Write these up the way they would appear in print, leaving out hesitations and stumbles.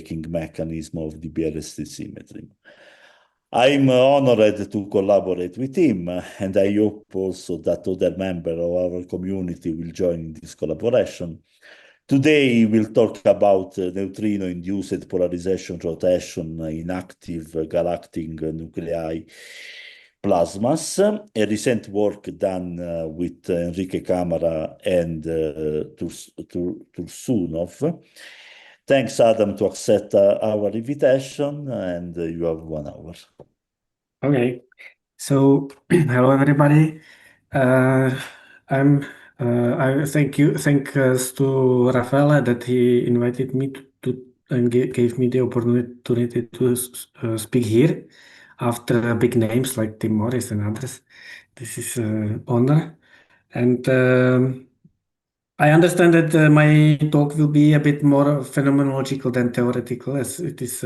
breaking mechanism of the BRST symmetry. I'm honored to collaborate with him, and I hope also that other members of our community will join this collaboration. Today, we'll talk about neutrino-induced polarization rotation in active galactic nuclei plasmas, a recent work done with Enrique Camara and Tursunov. Thanks, Adam, to accept our invitation, and you have 1 hour. Okay, so hello everybody. Uh, I'm I thanks to Rafaela that he invited me to and gave me the opportunity to speak here after big names like Tim Morris and others. This is an honor, and I understand that my talk will be a bit more phenomenological than theoretical, as it is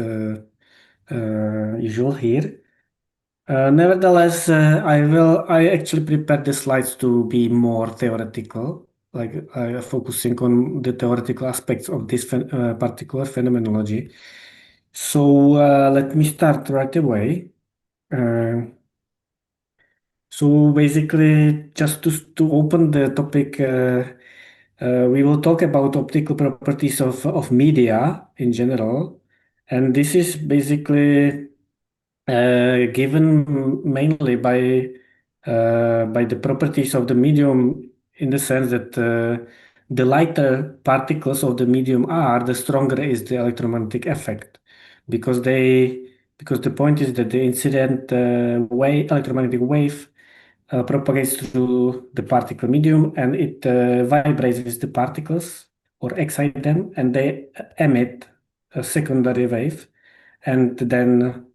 usual here. Nevertheless, I actually prepared the slides to be more theoretical, like focusing on the theoretical aspects of this particular phenomenology. So let me start right away. Uh, so basically, just to open the topic, we will talk about optical properties of media in general, and this is basically given mainly by the properties of the medium, in the sense that the lighter particles of the medium are, the stronger is the electromagnetic effect, because because the point is that the incident electromagnetic wave propagates through the particle medium, and it vibrates with the particles or excite them, and they emit a secondary wave, and then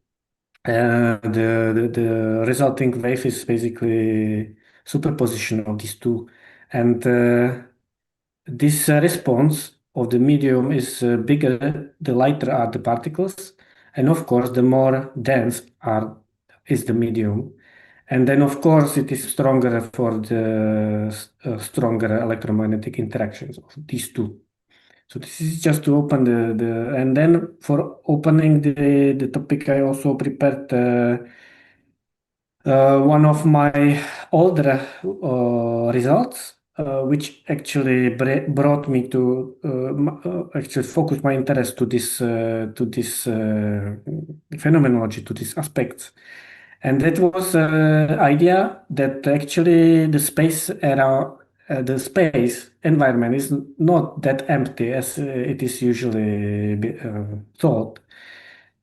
the resulting wave is basically superposition of these two, and this response of the medium is bigger the lighter are the particles, and of course the more dense is the medium, and then of course it is stronger for the stronger electromagnetic interactions of these two. So this is just to open and then for opening the topic, I also prepared one of my older results, which actually brought me to actually focus my interest to this phenomenology, to these aspects. And that was idea that actually the space environment is not that empty as it is usually thought.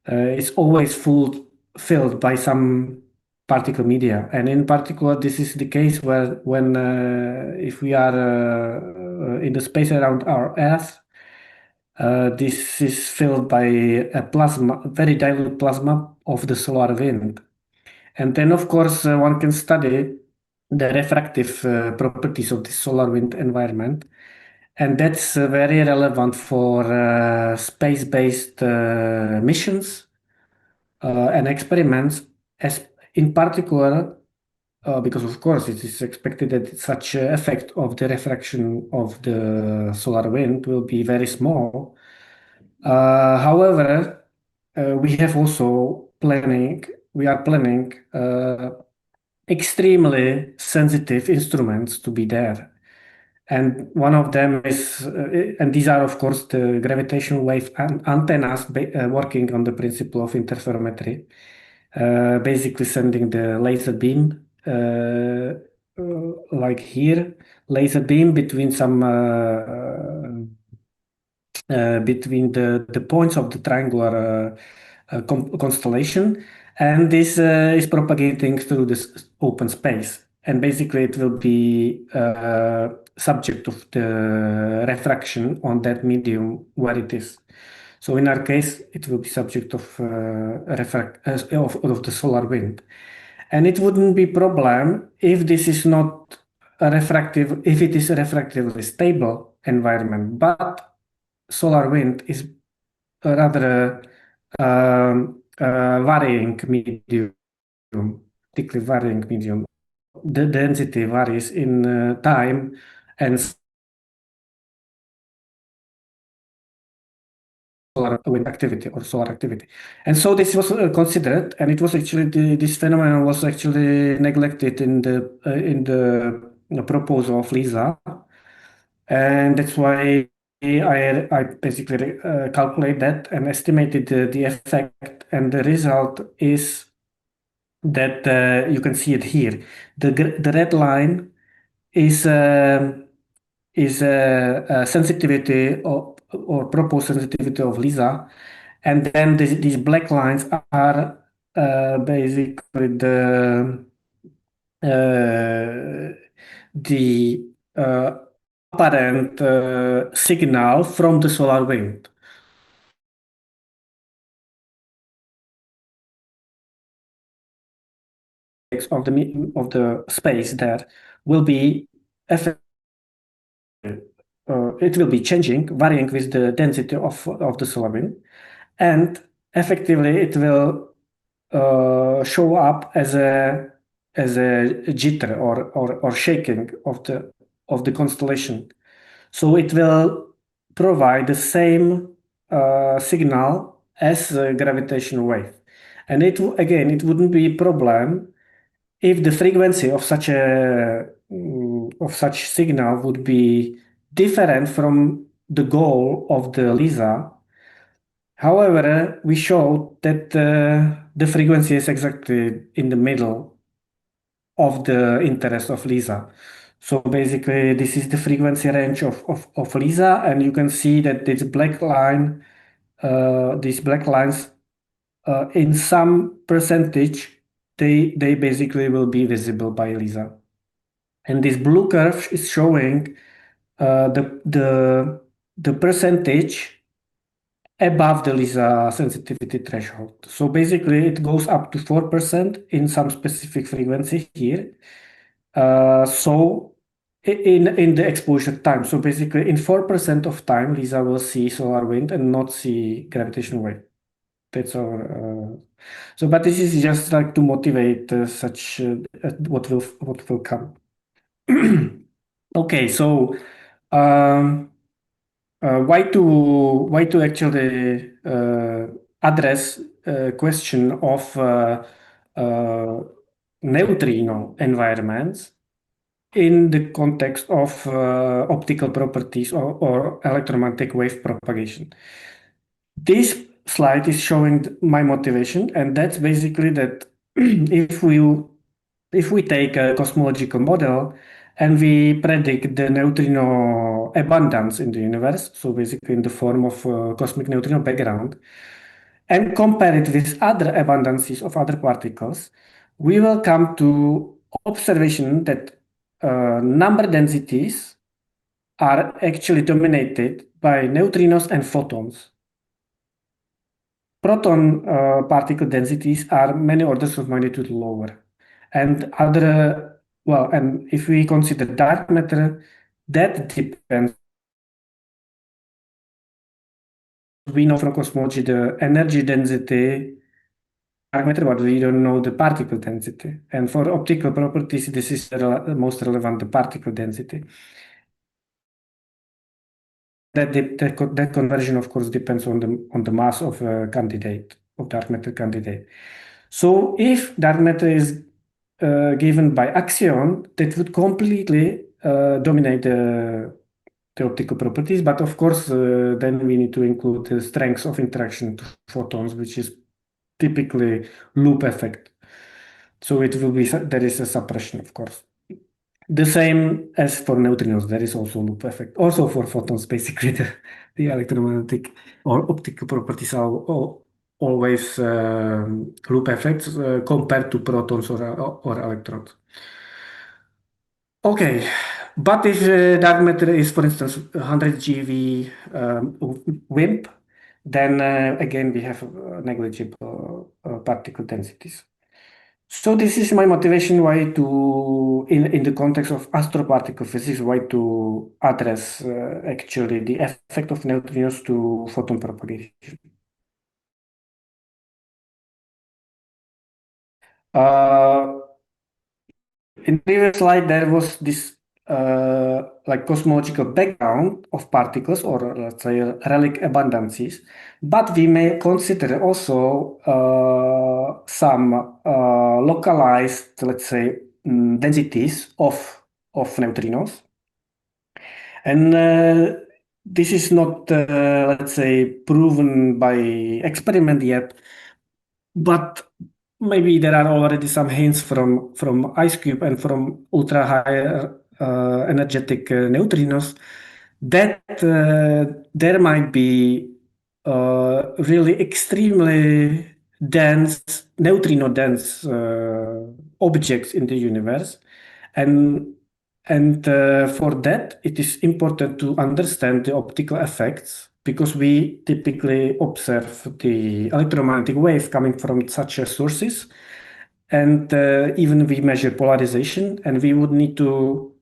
It's always filled by some particle media, and in particular, this is the case where when if we are in the space around our Earth, this is filled by a plasma, very dilute plasma of the solar wind. And then, of course, one can study the refractive properties of the solar wind environment. And that's very relevant for space-based missions and experiments, as in particular, because of course it is expected that such effect of the refraction of the solar wind will be very small. However, we are planning extremely sensitive instruments to be there. And one of them is, and these are of course the gravitational wave antennas working on the principle of interferometry, basically sending the laser beam, like here, laser beam between between the points of the triangular constellation, and this is propagating through this open space. And basically, it will be subject of the refraction on that medium where it is. So in our case, it will be subject of of the solar wind, and it wouldn't be problem if this is not if it is a refractively stable environment, but solar wind is a rather varying medium, particularly varying medium. The density varies in time, and solar wind activity or solar activity. And so this was considered, and it was actually this phenomenon was actually neglected in the proposal of Lisa, and that's why I basically calculate that and estimated the effect, and the result is that you can see it here. The red line is sensitivity or proposed sensitivity of Lisa, and then these black lines are basically uh, the apparent signal from the solar wind. Of the space there will be it will be changing, varying with the density of the solar wind, and effectively it will show up as a jitter or shaking of the constellation. So it will provide the same signal as a gravitational wave. And again, it wouldn't be a problem if the frequency of such signal would be different from the goal of the LISA. However, we showed that the frequency is exactly in the middle of the interest of LISA. So basically, this is the frequency range of LISA, and you can see that these black lines, in some percentage, they basically will be visible by LISA. And this blue curve is showing the percentage above the LISA sensitivity threshold. So basically, it goes up to 4% in some specific frequency here. So in the exposure time. So basically, in 4% of time, LISA will see solar wind and not see gravitational wave. That's our. But this is just like to motivate such what will come. Okay, so um, why to actually address question of neutrino environments in the context of optical properties or electromagnetic wave propagation. This slide is showing my motivation, and that's basically that if we take a cosmological model and we predict the neutrino abundance in the universe, so basically in the form of cosmic neutrino background, and compare it with other abundances of other particles, we will come to observation that number densities are actually dominated by neutrinos and photons. Proton particle densities are many orders of magnitude lower. And and if we consider dark matter, that depends. We know from cosmology the energy density dark matter, but we don't know the particle density. And for optical properties, this is the most relevant, the particle density. That conversion, of course, depends on the mass of a candidate, of dark matter candidate. So if dark matter is given by axion, that would completely dominate the optical properties. But of course, then we need to include the strength of interaction to photons, which is typically loop effect. So there is a suppression, of course. The same as for neutrinos, there is also loop effect. Also for photons, basically, the electromagnetic or optical properties are always loop effects compared to protons or electrons. Okay, but if dark matter is, for instance, 100 GeV WIMP, then again we have negligible particle densities. So this is my motivation why to, in the context of astroparticle physics, why to address actually the effect of neutrinos to photon propagation. Uh, in previous slide, there was this like cosmological background of particles, or let's say relic abundances, but we may consider also some localized, let's say, densities of neutrinos. And this is not, let's say, proven by experiment yet, but maybe there are already some hints from IceCube and from ultra high energetic neutrinos that there might be really extremely dense, neutrino dense objects in the universe. And for that, it is important to understand the optical effects because we typically observe the electromagnetic wave coming from such sources. And even we measure polarization, and we would need to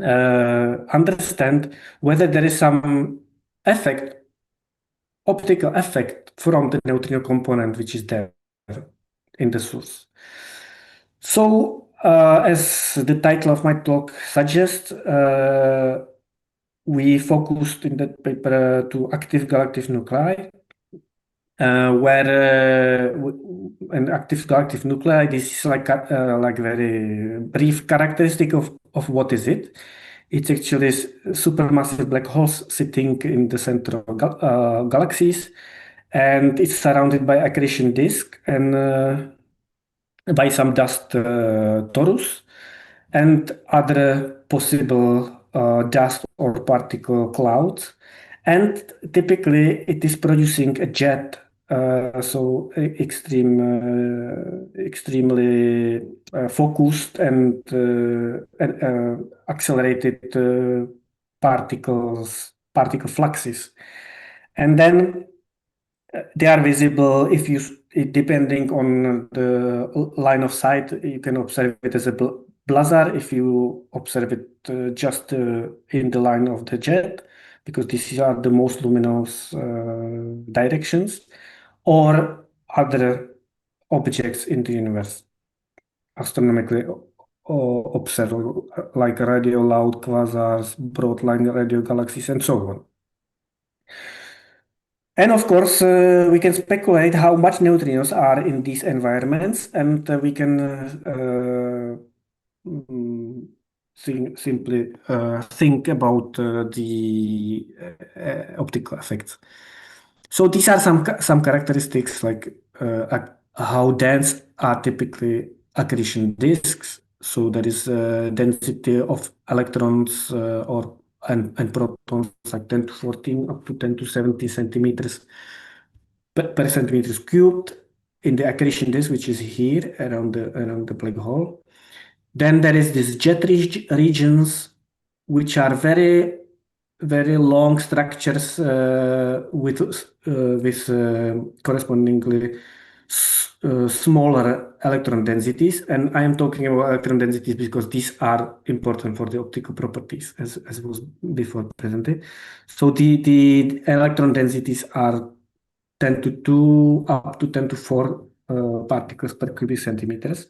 understand whether there is some effect, optical effect from the neutrino component which is there in the source. So, as the title of my talk suggests, we focused in that paper to active galactic nuclei, where an active galactic nuclei, this is like very brief characteristic of what is it. It's actually supermassive black holes sitting in the center of galaxies, and it's surrounded by accretion disk and by some dust torus and other possible dust or particle clouds. And typically it is producing a jet, so extremely focused and accelerated particle fluxes. And then they are visible if you, depending on the line of sight, you can observe it as a blazar if you observe it just in the line of the jet, because these are the most luminous directions, or other objects in the universe, astronomically observable, like radio loud quasars, broad line radio galaxies, and so on. And of course, we can speculate how much neutrinos are in these environments, and we can simply think about the optical effects. So these are some characteristics, like how dense are typically accretion disks. So there is a density of electrons and protons like 10 to 14 up to 10 to 70 centimeters per centimeters cubed in the accretion disk, which is here around the black hole. Then there is this jet regions, which are very very long structures with correspondingly smaller electron densities. And I am talking about electron densities because these are important for the optical properties, as was before presented. So the electron densities are 10 to 2 up to 10 to 4 particles per cubic centimeters,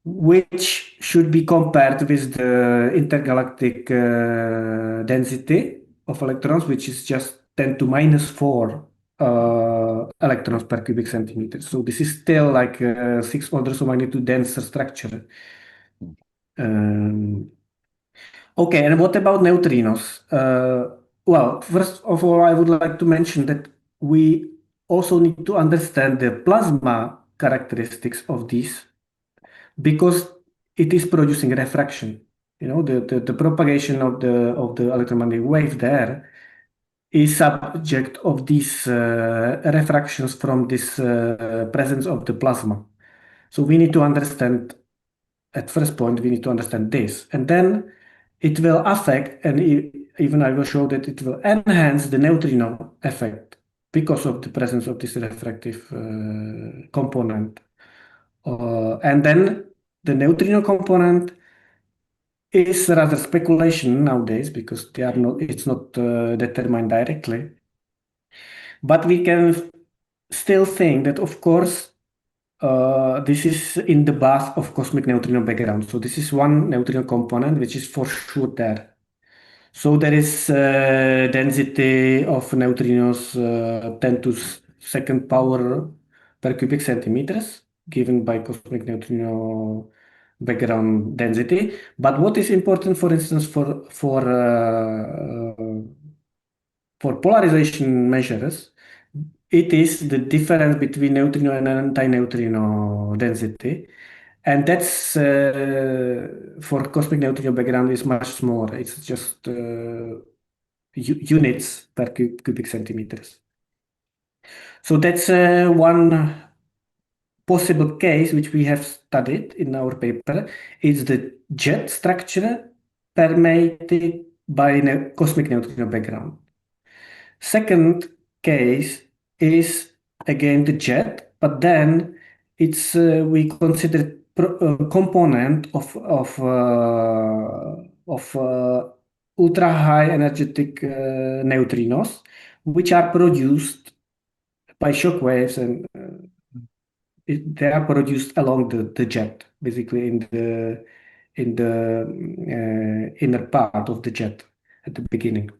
which should be compared with the intergalactic density of electrons, which is just 10 to minus 4 electrons per cubic centimeter. So this is still like 6 orders of magnitude denser structure. Okay, and what about neutrinos? Well, first of all, I would like to mention that we also need to understand the plasma characteristics of these, because it is producing refraction. You know, the propagation of the electromagnetic wave there is subject of these refractions from this presence of the plasma. So we need to understand, at first point, we need to understand this, and then it will affect, and even I will show that it will enhance the neutrino effect because of the presence of this refractive component. And then the neutrino component is rather speculation nowadays because it's not determined directly. But we can still think that, of course, this is in the bath of cosmic neutrino background. So this is one neutrino component which is for sure there. So there is density of neutrinos 10 to second power per cubic centimeters given by cosmic neutrino background density. But what is important, for instance, for polarization measures, it is the difference between neutrino and antineutrino density. And that's for cosmic neutrino background is much smaller. It's just units per cubic centimeters. So that's one possible case which we have studied in our paper. Is the jet structure permeated by cosmic neutrino background. Second case is again the jet, but then it's we consider component of ultra high energetic neutrinos, which are produced by shock waves, and they are produced along the jet, basically in the inner part of the jet at the beginning.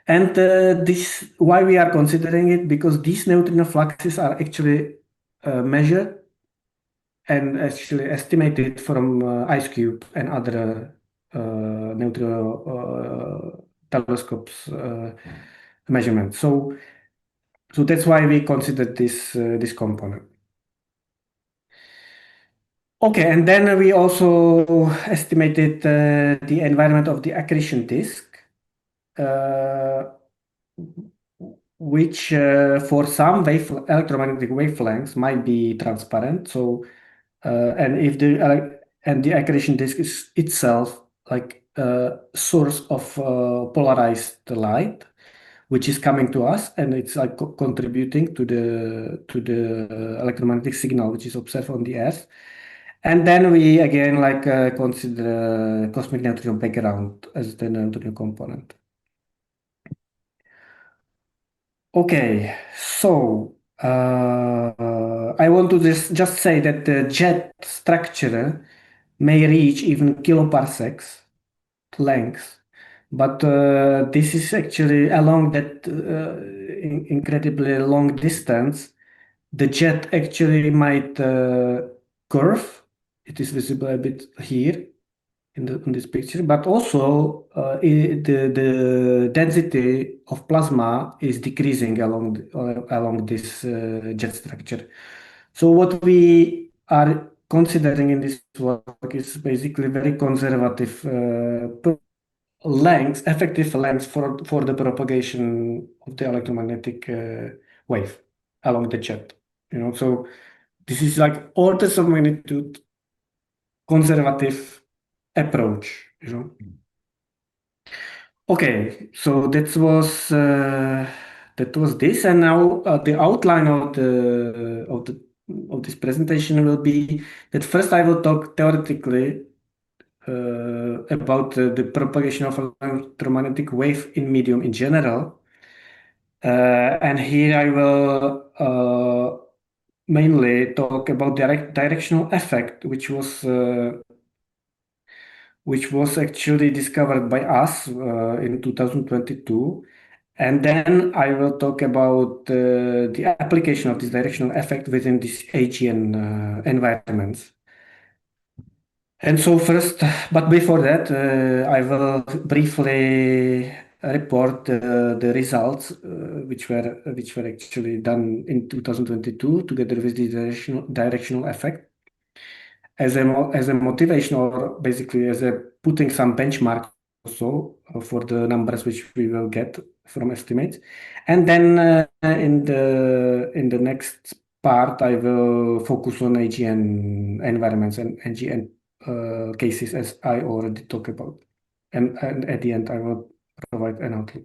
And this why we are considering it, because these neutrino fluxes are actually measured and actually estimated from ice cube and other neutrino telescopes measurements. So that's why we considered this component. Okay, and then we also estimated the environment of the accretion disk, uh, which for some electromagnetic wavelengths might be transparent. So, and if the accretion disk is itself like a source of polarized light, which is coming to us, and it's like contributing to the electromagnetic signal which is observed on the Earth. And then we again like consider cosmic neutrino background as the neutrino component. Okay, so I want to just say that the jet structure may reach even kiloparsecs length, but this is actually along that incredibly long distance. The jet actually might curve. It is visible a bit here in this picture, but also the density of plasma is decreasing along this jet structure. So what we are considering in this work is basically very conservative length, effective length for the propagation of the electromagnetic wave along the jet. So this is like orders of magnitude conservative approach. Okay, so that was this, and now the outline of this presentation will be that first I will talk theoretically about the propagation of electromagnetic wave in medium in general, and here I will mainly talk about directional effect, which was actually discovered by us in 2022. And then I will talk about the application of this directional effect within these AGN environments. And so first, but before that, I will briefly report the results which were actually done in 2022 together with the directional effect as a motivation, or basically as a putting some benchmark also for the numbers which we will get from estimates. And then in the next part, I will focus on AGN environments and AGN cases as I already talked about. And at the end, I will provide an outlook.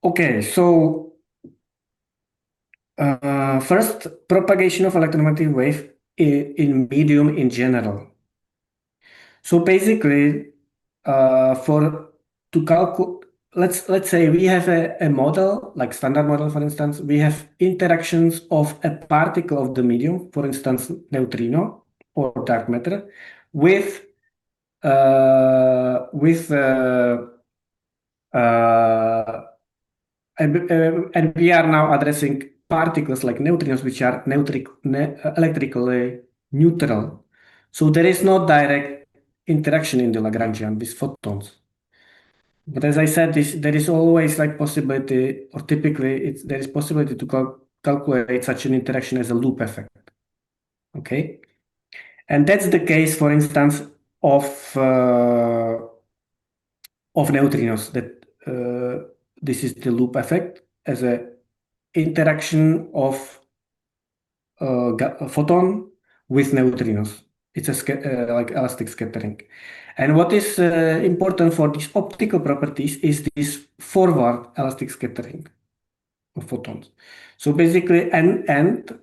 Okay, so first, propagation of electromagnetic wave in medium in general. So basically, for to calculate let's say we have a model, like standard model, for instance, we have interactions of a particle of the medium, for instance, neutrino or dark matter, with uh, with uh, uh, and we are now addressing particles like neutrinos, which are electrically neutral. So there is no direct interaction in the Lagrangian with photons. But as I said, there is always like possibility, or typically there is possibility to calculate such an interaction as a loop effect. Okay, and that's the case, for instance, of uh, of neutrinos. That this is the loop effect as a interaction of a photon with neutrinos. It's like elastic scattering. And what is important for these optical properties is this forward elastic scattering of photons. So basically, and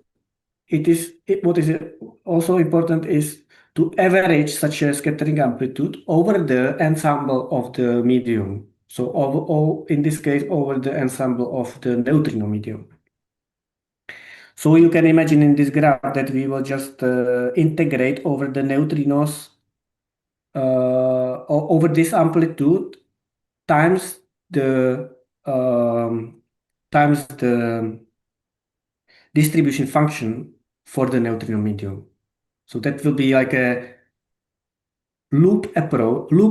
what is also important is to average such a scattering amplitude over the ensemble of the medium. So in this case, over the ensemble of the neutrino medium. So you can imagine in this graph that we will just integrate over the neutrinos over this amplitude times the um, times the distribution function for the neutrino medium. So that will be like a loop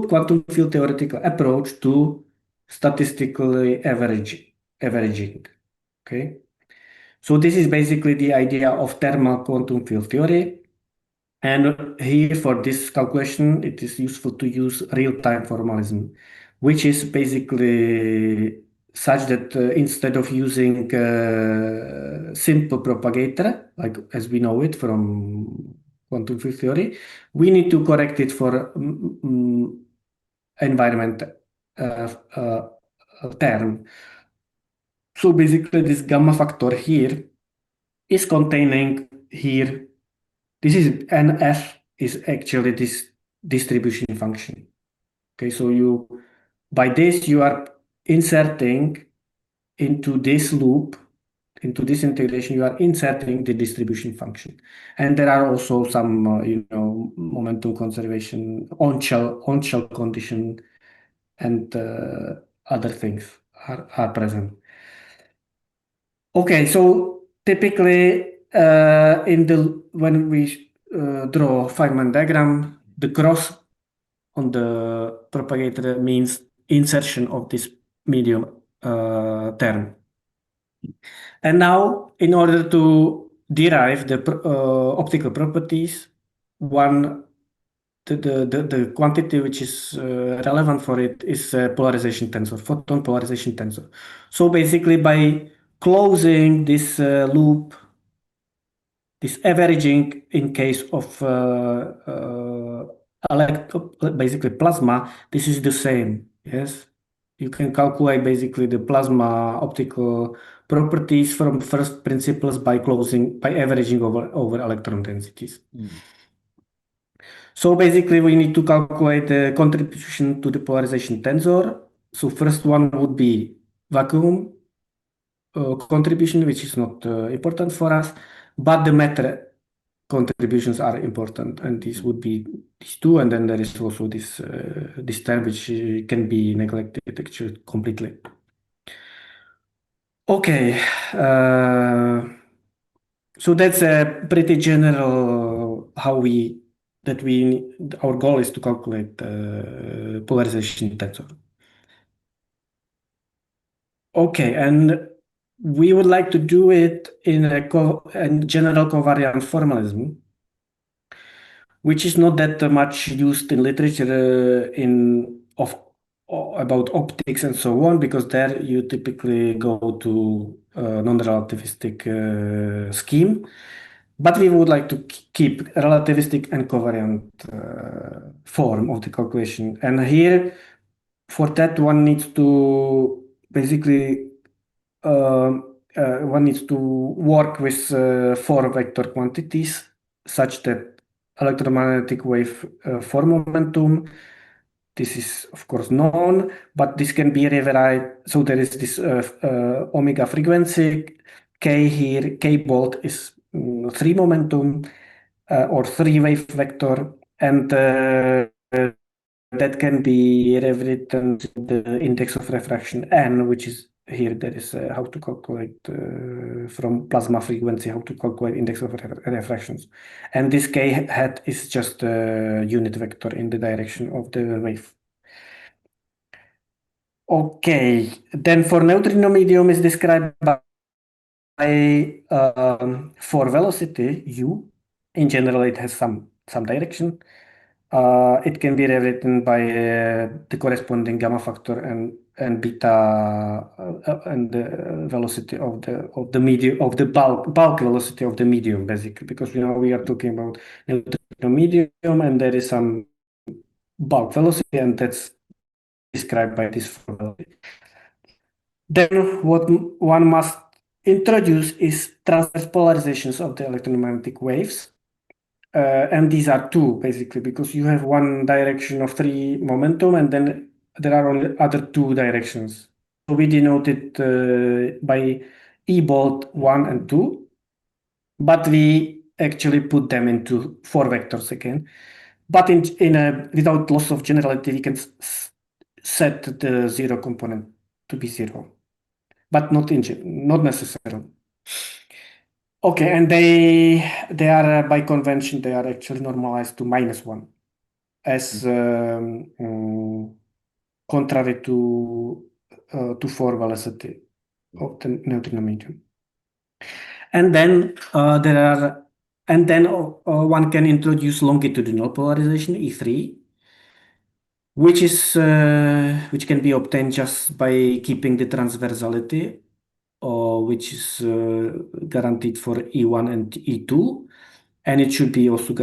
quantum field theoretical approach to statistically averaging. Okay. So this is basically the idea of thermal quantum field theory. And here for this calculation, it is useful to use real-time formalism, which is basically such that instead of using simple propagator, like as we know it from quantum field theory, we need to correct it for environment uh, uh, term. So basically this gamma factor here is containing here. This is NF is actually this distribution function. Okay, so by this you are inserting into this loop, into this integration, you are inserting the distribution function. And there are also some, momentum conservation, on-shell condition, and other things are present. Okay, so typically when we draw Feynman diagram, the cross on the propagator means insertion of this medium term. And now, in order to derive the optical properties, one the quantity which is relevant for it is polarization tensor, photon polarization tensor. So basically, by closing this loop, this averaging in case of basically plasma, this is the same. Yes, you can calculate basically the plasma optical properties from first principles by averaging over electron densities. So basically, we need to calculate the contribution to the polarization tensor. So first one would be vacuum contribution, which is not important for us, but the matter contributions are important, and these would be these two, and then there is also this term which can be neglected actually completely. Okay, so that's a pretty general how our goal is to calculate polarization tensor. Okay, and we would like to do it in in general covariant formalism, which is not that much used in literature about optics and so on, because there you typically go to a non-relativistic scheme. But we would like to keep relativistic and covariant form of the calculation. And here, for that, one needs to work with four vector quantities such that electromagnetic wave for momentum, This is of course known, but this can be rewrite. So there is this omega frequency k here. K bolt is three momentum or three wave vector, and that can be rewritten to the index of refraction n, which is here. There is how to calculate from plasma frequency, how to calculate index of refractions. And this k hat is just a unit vector in the direction of the wave. Okay, then for neutrino medium is described by for velocity u. In general, it has some direction. It can be rewritten by the corresponding gamma factor and beta and the velocity of the medium of the bulk velocity of the medium, basically, because we are talking about neutrino medium and there is some bulk velocity, and that's described by this formula. Then what one must introduce is transverse polarizations of the electromagnetic waves. And these are two, basically, because you have one direction of three momentum, and then there are only other two directions. So we denote it by E bolt 1 and 2, but we actually put them into four vectors again. But without loss of generality, we can set the zero component to be zero, but not necessarily. Okay, and they are by convention they are actually normalized to -1 as contrary to four velocity of the neutrino medium. And then one can introduce longitudinal polarization E3, which can be obtained just by keeping the transversality, which is guaranteed for E1 and E2, and it should be also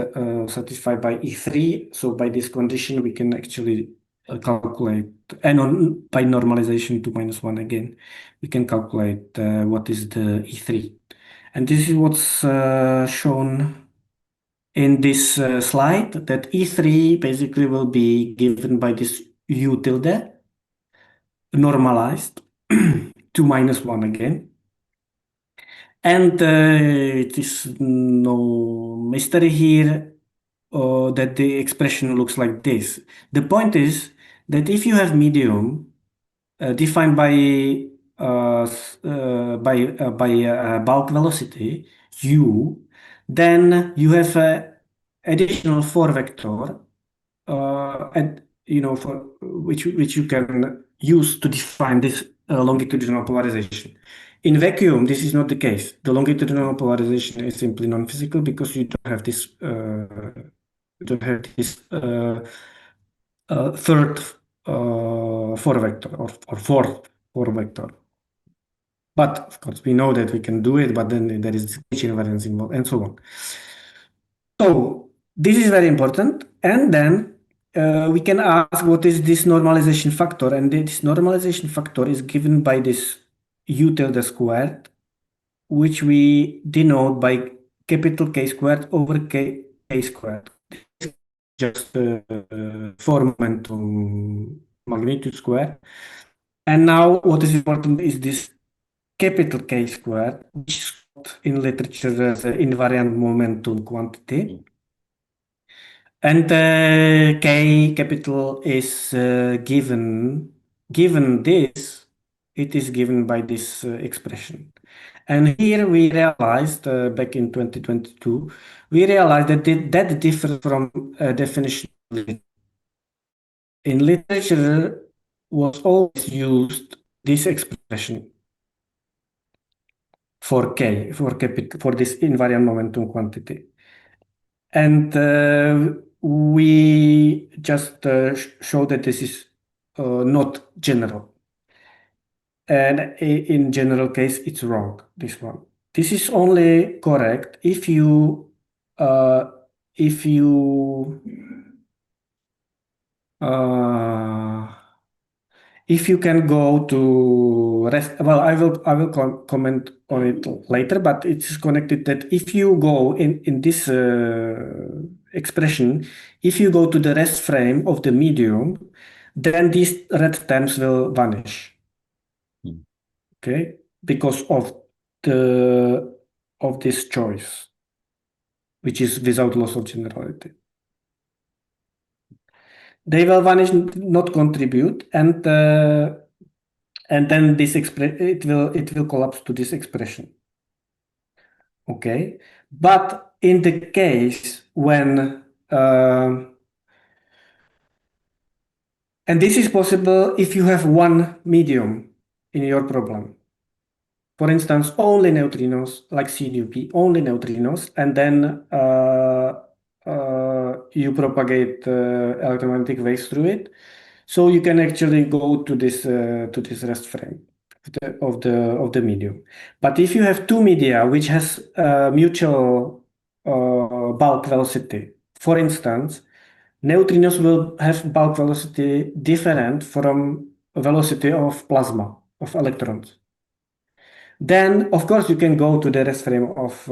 satisfied by E3. So by this condition, we can actually calculate, and by normalization to -1 again, we can calculate what is the E3. And this is what's shown in this slide, that E3 basically will be given by this U tilde normalized to -1 again. And it is no mystery here that the expression looks like this. The point is that if you have medium defined by bulk velocity u, then you have additional four vector and for which you can use to define this longitudinal polarization. In vacuum, this is not the case. The longitudinal polarization is simply non-physical because you don't have this third four vector or fourth four vector. But of course, we know that we can do it, but then there is H invariance involved and so on. So this is very important. And then we can ask what is this normalization factor, and this normalization factor is given by this U tilde squared, which we denote by capital K squared over K squared. Just four momentum magnitude square. And now what is important is this capital K squared, which is in literature as invariant momentum quantity. And K capital is given this, it is given by this expression. And here we realized back in 2022, we realized that differs from definition. In literature was always used this expression for K, for this invariant momentum quantity. And we just show that this is not general. And in general case, it's wrong, this one. This is only correct if you uh, if you uh, if you can go to rest, well, I will comment on it later, but it's connected that if you go in this expression, if you go to the rest frame of the medium, then these red terms will vanish. Mm. Okay, because the of this choice, which is without loss of generality. They will vanish, not contribute, and then this it will collapse to this expression. Okay, but in the case when and this is possible if you have one medium in your problem. For instance, only neutrinos, like CDUP, only neutrinos, and then you propagate electromagnetic waves through it. So you can actually go to this rest frame of the medium. But if you have two media which has mutual bulk velocity, for instance, neutrinos will have bulk velocity different from velocity of plasma of electrons. Then, of course, you can go to the rest frame of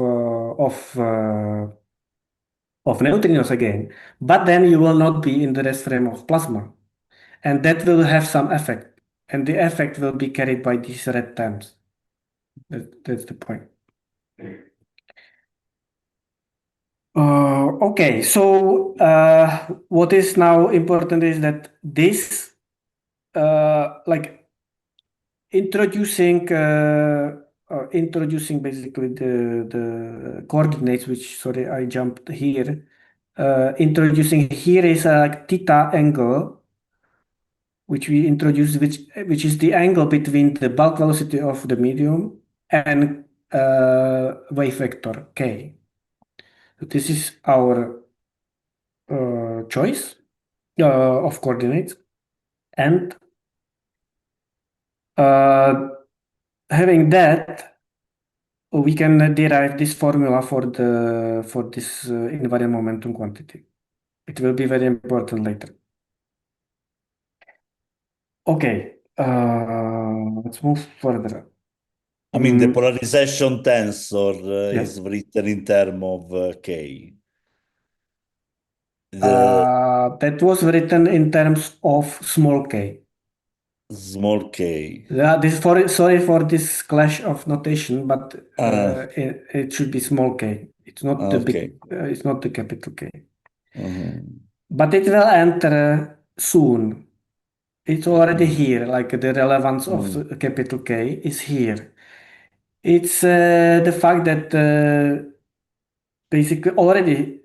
neutrinos again, but then you will not be in the rest frame of plasma, and that will have some effect, and the effect will be carried by these red terms. That's the point. Okay, so what is now important is that this, like introducing basically the coordinates, which, sorry, I jumped here. Introducing here is a theta angle, which we introduce, which is the angle between the bulk velocity of the medium and wave vector k. So this is our choice of coordinates, and uh, having that, we can derive this formula for this invariant momentum quantity. It will be very important later. Okay, let's move further. I mean, the polarization tensor Yes. is written in terms of K. The That was written in terms of small k. small k. Yeah, sorry for this clash of notation, but Uh, it should be small k. It's not the big. okay. It's not the capital K. Mhm. But it will enter soon. It's already Mhm. here. Like the relevance of Mhm. the capital K is here. It's the fact that basically already.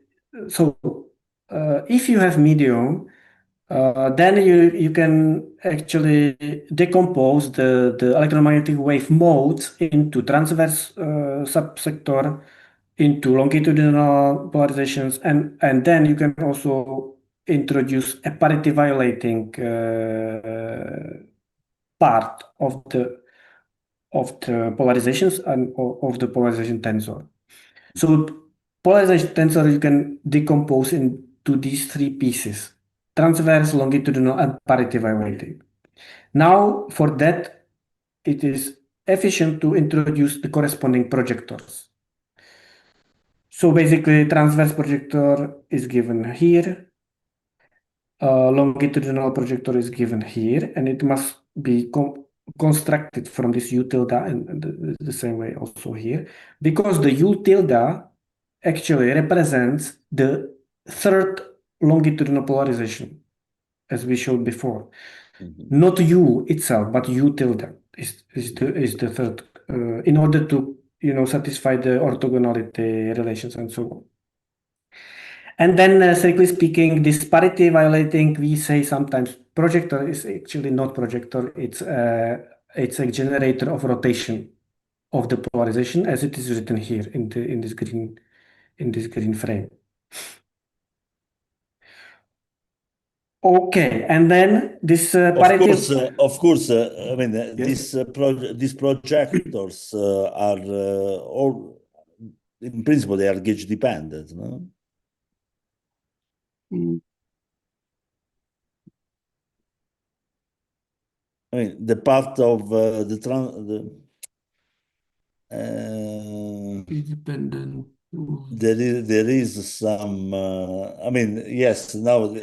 So if you have medium, then you can actually decompose the electromagnetic wave modes into transverse subsector, into longitudinal polarizations, and then you can also introduce a parity violating part of the polarizations and of the polarization tensor. So polarization tensor you can decompose into these three pieces: transverse, longitudinal, and parity violating. Now, for that, it is efficient to introduce the corresponding projectors. So basically, transverse projector is given here, longitudinal projector is given here, and it must be constructed from this U tilde and the same way also here, because the U tilde actually represents the third longitudinal polarization, as we showed before. Mhm. Not U itself, but U tilde is the third, in order to satisfy the orthogonality relations and so on. And then, strictly speaking, this parity violating, we say sometimes projector is actually not projector. It's a generator of rotation of the polarization, as it is written here in this green frame. Okay, and then this parity. Of course. I mean, Yes. these projectors are all, in principle, they are gauge dependent, no? Mm. I mean, the part of uh, Independent. there is some. I mean, yes. Now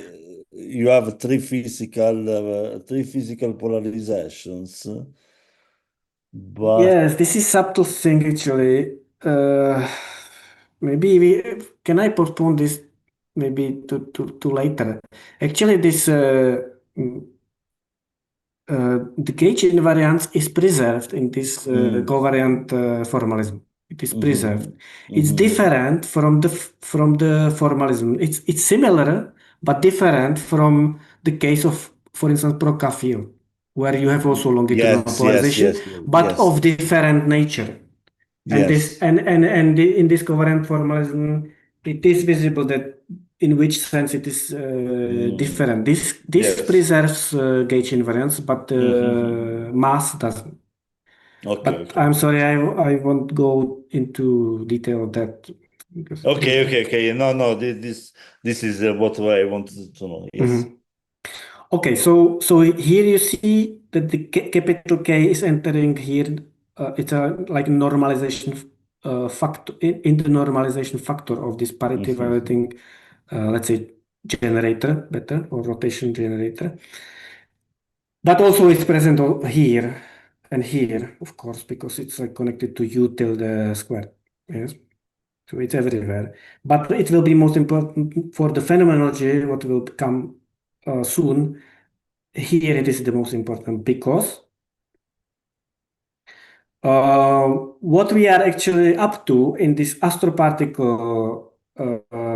you have three physical polarizations, but Yes, this is subtle thing actually. Maybe we can I postpone this maybe to later. Actually, this the gauge invariance is preserved in this mm, covariant formalism. It is preserved. mhm, It's mhm, different from the formalism. It's similar but different from the case of, for instance, Broca field, where you have also longitudinal yes, yes, polarization, yes, but yes, of different nature. And this yes. in this covariant formalism, it is visible that in which sense it is Mm, different. This yes. preserves gauge invariance, but Mhm. mass doesn't. Okay, But okay. I'm sorry, I won't go into detail of that because it will. Okay, okay, okay. No, no, this is what I wanted to know. Yes. Mhm. Okay, so here you see that the capital K is entering here. It's a like normalization factor in the normalization factor of this parity Mhm. violating, let's say, generator, better, or rotation generator. But also it's present here and here, of course, because it's like connected to u tilde squared. Yes, so it's everywhere. But it will be most important for the phenomenology, what will come soon. Here it is the most important because what we are actually up to in this astroparticle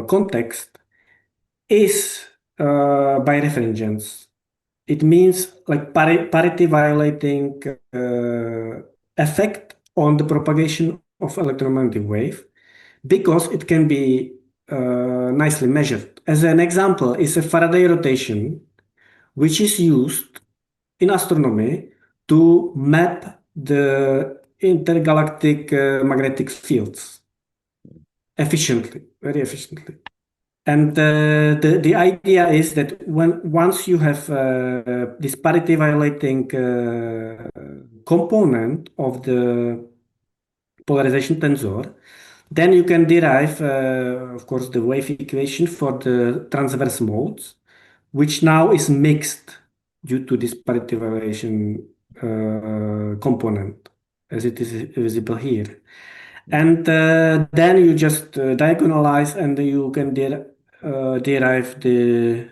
context is by reference. It means like parity violating effect on the propagation of electromagnetic wave because it can be nicely measured. As an example, is a Faraday rotation, which is used in astronomy to map the intergalactic magnetic fields efficiently, very efficiently. And the idea is that once you have this parity violating component of the polarization tensor, then you can derive, of course, the wave equation for the transverse modes, which now is mixed due to this parity violation component, as it is visible here. And then you just diagonalize, and you can derive the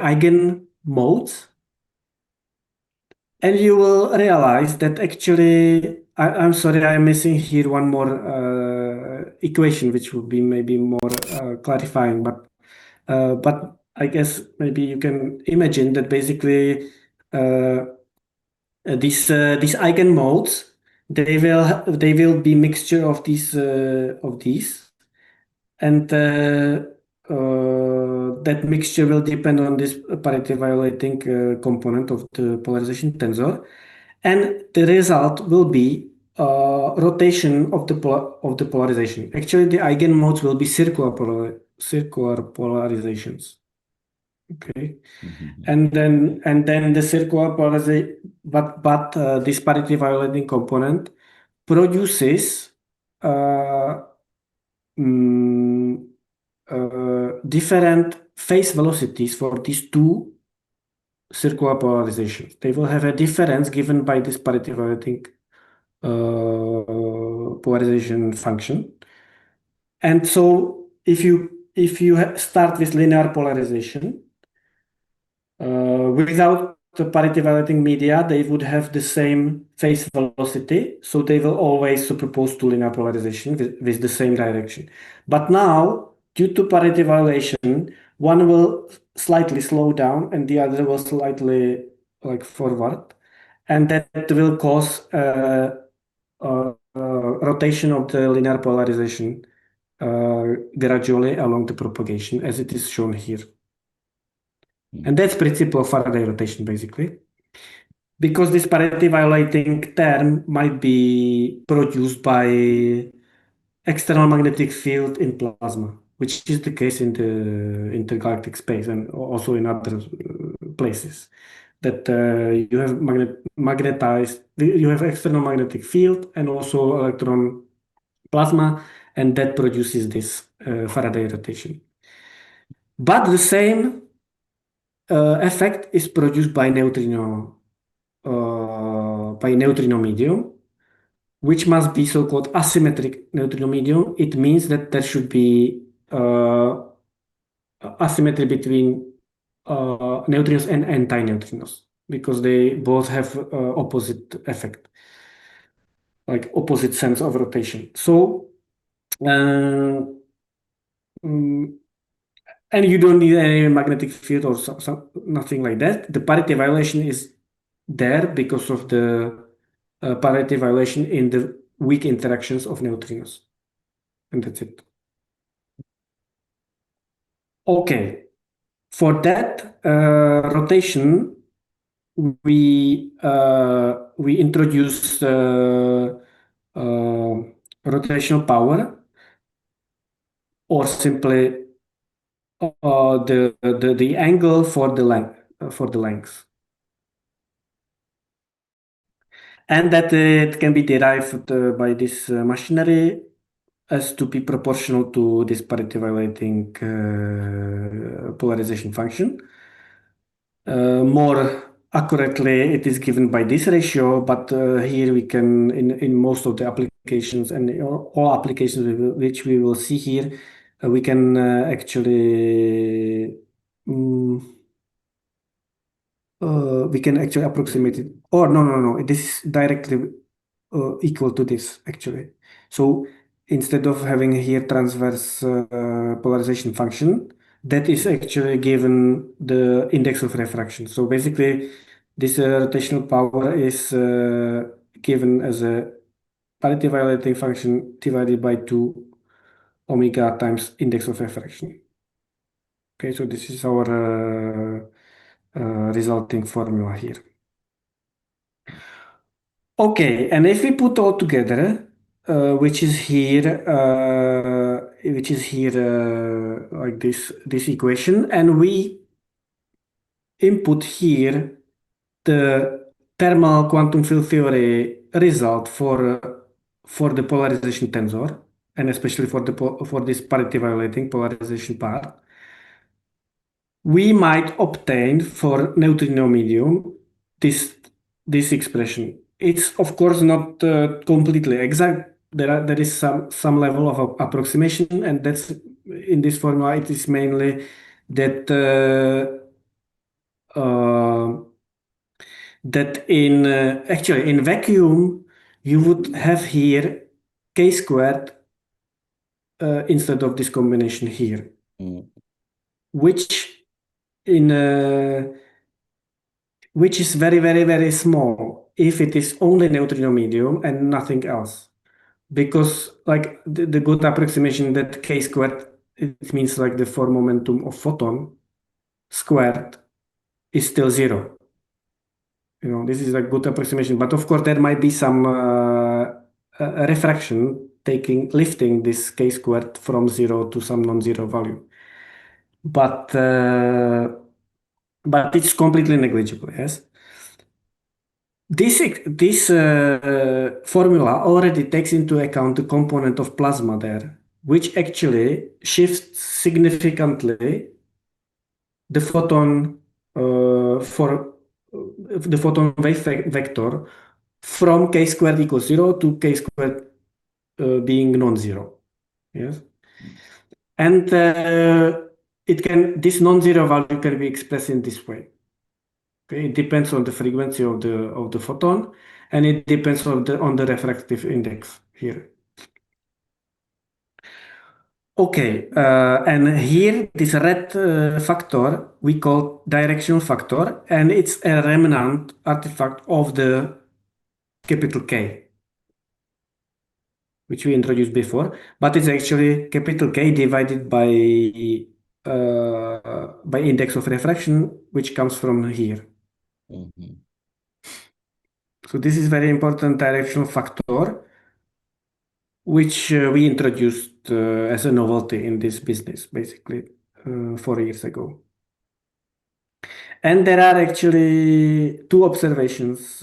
eigenmodes, and you will realize that actually, I'm sorry, I'm missing here one more equation, which would be maybe more clarifying. But I guess maybe you can imagine that basically these eigenmodes, they will be mixture of these, and that mixture will depend on this parity violating component of the polarization tensor, and the result will be rotation of the polarization. Actually, the eigenmodes will be circular polarizations. Okay, Mhm. and then the circular polarization, but this parity violating component produces uh, mm, different phase velocities for these two circular polarizations. They will have a difference given by this parity violating polarization function. And so if you start with linear polarization without the parity violating media, they would have the same phase velocity, so they will always superpose to linear polarization with the same direction. But now, due to parity violation, one will slightly slow down and the other will slightly like forward, and that will cause rotation of the linear polarization gradually along the propagation, as it is shown here. And that's principle of Faraday rotation, basically. Because this parity violating term might be produced by external magnetic field in plasma. which is the case in the intergalactic space and also in other places. That you have you have external magnetic field and also electron plasma, and that produces this Faraday rotation. But the same effect is produced by neutrino medium, which must be so-called asymmetric neutrino medium. It means that there should be asymmetry between neutrinos and antineutrinos because they both have opposite effect, like opposite sense of rotation. So, mm, and you don't need any magnetic field or nothing like that. The parity violation is there because of the parity violation in the weak interactions of neutrinos. And that's it. Okay. For that rotation, we introduce rotational power, or simply the angle for the length, and that it can be derived by this machinery as to be proportional to this parity violating polarization function. More accurately, it is given by this ratio, but here we can, in most of the applications and all applications which we will see here, we can actually mm, we can actually approximate it. Or no, this is directly equal to this actually. So instead of having here transverse polarization function, that is actually given the index of refraction. So basically, this rotational power is given as a parity violating function divided by 2 omega times index of refraction. Okay, so this is our resulting formula here. Okay, and if we put all together, which is here like this equation, and we input here the thermal quantum field theory result for the polarization tensor, and especially for this parity violating polarization part, we might obtain for neutrino medium this this expression. It's of course not completely exact. There is some level of approximation, and that's in this formula. It is mainly that that in actually in vacuum you would have here k squared instead of this combination here, Mm. which in which is very small if it is only neutrino medium and nothing else. Because like the good approximation that k squared, it means like the four momentum of photon squared is still zero. You know, this is a good approximation, but of course there might be some refraction lifting this k squared from zero to some non-zero value. But it's completely negligible, yes. This formula already takes into account the component of plasma there, which actually shifts significantly the photon for the photon wave vector from k squared equals zero to k squared being non-zero. Yes, and this non-zero value can be expressed in this way. Okay, it depends on the frequency of the photon, and it depends on the refractive index here. Okay, and here this red factor we call directional factor, and it's a remnant artifact of the capital K, which we introduced before, but it's actually capital K divided by index of refraction, which comes from here. So this is very important directional factor. which we introduced as a novelty in this business, basically, 4 years ago. And there are actually two observations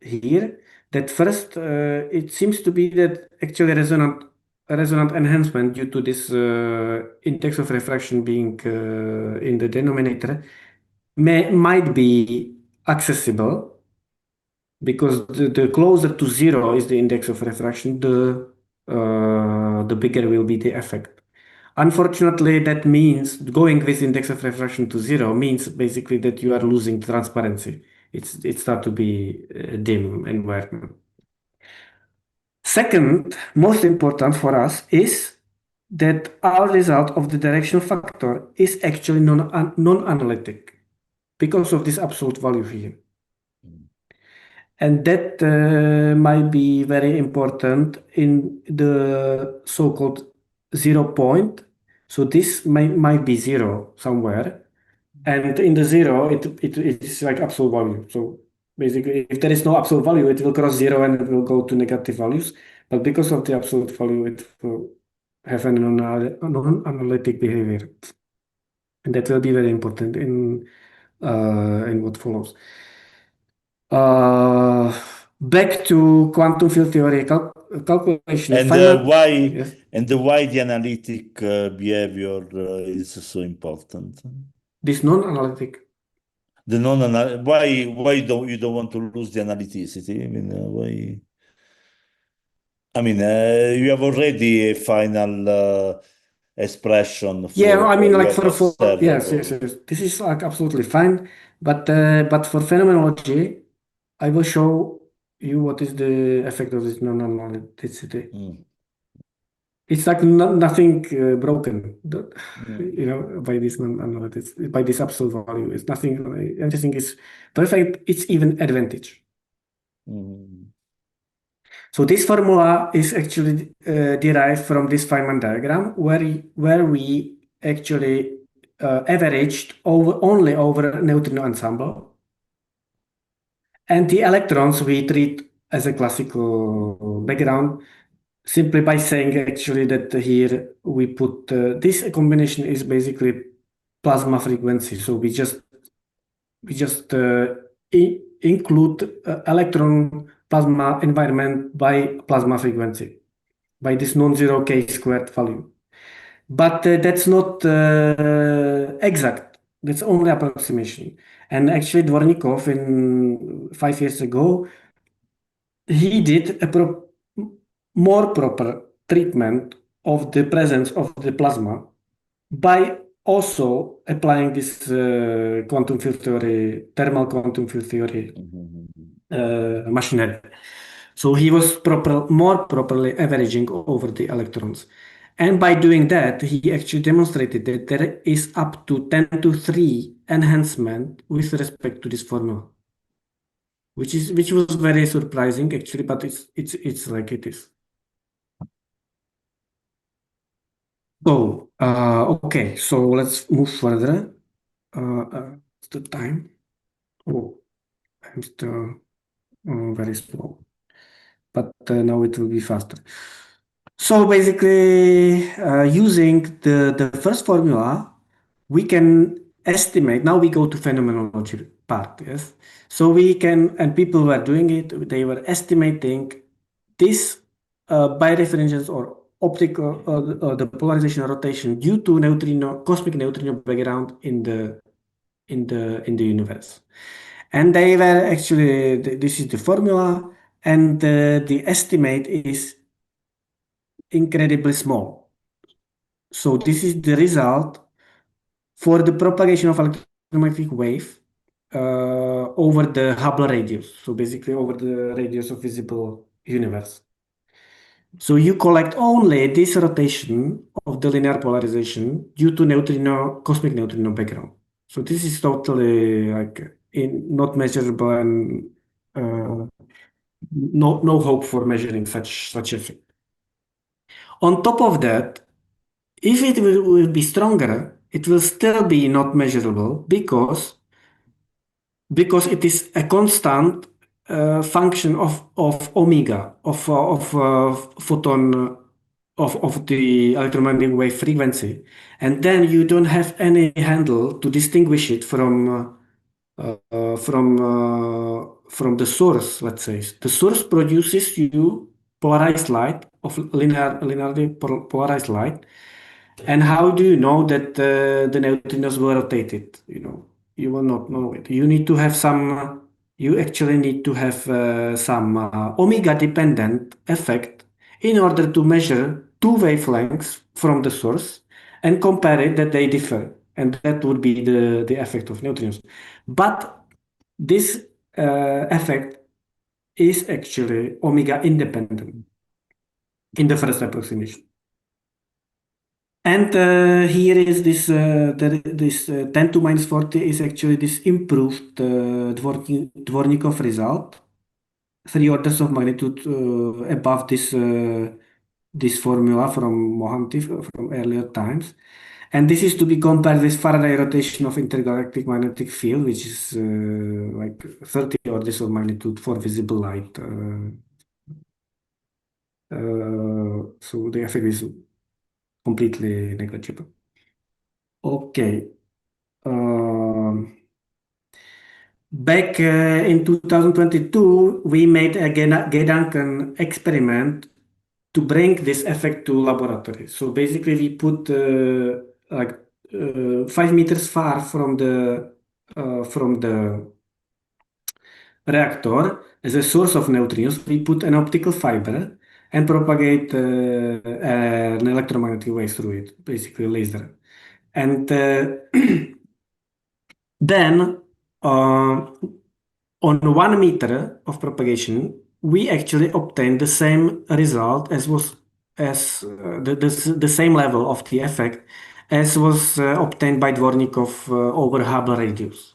here. That first, it seems to be that actually resonant enhancement due to this index of refraction being in the denominator might be accessible because the closer to zero is the index of refraction, the bigger will be the effect. Unfortunately, that means going with index of refraction to zero means basically that you are losing transparency. It starts to be a dim environment. Second, most important for us is that our result of the direction factor is actually non-analytic because of this absolute value here. And that might be very important in the so-called 0 point. So this might be zero somewhere. And in the zero, it's like absolute value. So basically, if there is no absolute value, it will cross zero and it will go to negative values. But because of the absolute value, it will have an non-analytic behavior. And that will be very important in what follows. Uh, Back to quantum field theory calculation. And Feynman, why yes, and why the analytic behavior is so important? this non-analytic. The non why don't you don't want to lose the analyticity? I mean, why? I mean, you have already a final expression Yeah, for I mean, like your for yes, yes, observable. yes. This is like absolutely fine. But for phenomenology, I will show you what is the effect of this non-analyticity. Mm, It's like nothing broken, mm, by this non-analytic, by this absolute value. It's nothing. Everything is perfect. It's even advantage. mm, So this formula is actually derived from this Feynman diagram, where we actually averaged only over neutrino ensemble, and the electrons we treat as a classical background simply by saying actually that here we put this combination is basically plasma frequency. So we just include electron plasma environment by plasma frequency, by this non-zero k squared value. But that's not exact. That's only approximation. And actually, Dvornikov, in 5 years ago, he did a more proper treatment of the presence of the plasma by also applying this quantum field theory, thermal quantum field theory mhm, machinery. So he was more properly averaging over the electrons. And by doing that, he actually demonstrated that there is up to 10 to 3 enhancement with respect to this formula, which was very surprising actually, but it's like it is. So okay, so let's move further. What's the time? Oh, I'm still very slow, but now it will be faster. So basically, using the first formula, we can estimate. Now we go to phenomenology part, yes. So we can, and people were doing it, they were estimating this bireference or optical, the polarization or rotation due to cosmic neutrino background in the universe. And they were actually, this is the formula, and the estimate is incredibly small. So this is the result for the propagation of electromagnetic wave over the Hubble radius. So basically over the radius of visible universe. So you collect only this rotation of the linear polarization due to cosmic neutrino background. So this is totally like not measurable and no hope for measuring such effect. On top of that, if it will be stronger, it will still be not measurable because it is a constant function of omega of photon of the electromagnetic wave frequency, and then you don't have any handle to distinguish it from the source. Let's say the source produces you polarized light of linearly polarized light. And how do you know that the neutrinos were rotated? You will not know it. You actually need to have some omega dependent effect in order to measure two wavelengths from the source and compare it that they differ. And that would be the effect of neutrinos. But this effect is actually omega independent in the first approximation. And here is this 10 to minus 40 is actually this improved Dvornikov result, 3 orders of magnitude above this formula from Mohanty from earlier times. And this is to be compared with Faraday rotation of intergalactic magnetic field, which is like 30 orders of magnitude for visible light. So the effect is completely negligible. Okay. Um, Back in 2022, we made a Gedanken experiment to bring this effect to laboratory. So basically, we put like 5 meters far from the reactor as a source of neutrinos. We put an optical fiber and propagate an electromagnetic wave through it, basically laser. And then uh, on 1 meter of propagation, we actually obtained the same result as the same level of the effect as was obtained by Dvornikov over Hubble radius.